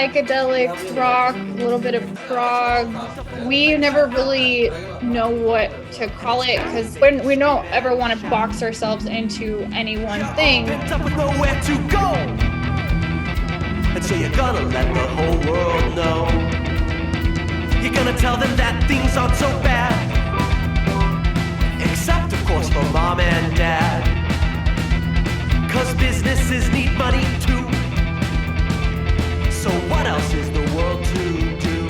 psychedelic rock, a little bit of prog. We never really know what to call it because we don't ever want to box ourselves into any one thing. Nowhere to go. And so you're gonna let the whole world know. You're gonna tell them that things aren't so bad. Except of course for mom and dad. 'Cause businesses need money too. So what else is the world to do?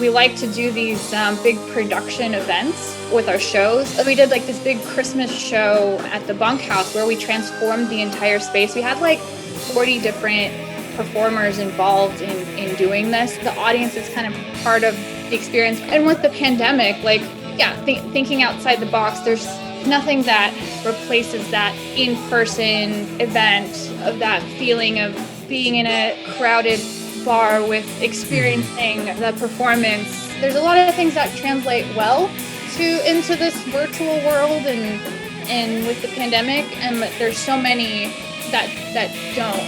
We like to do these big production events with our shows. We did like this big Christmas show at the bunkhouse where we transformed the entire space. We had like 40 different performers involved in doing this. The audience is kind of part of the experience. And with the pandemic, thinking outside the box, there's nothing that replaces that in-person event of that feeling of being in a crowded bar with experiencing the performance. There's a lot of things that translate well into this virtual world and with the pandemic, and there's so many that don't.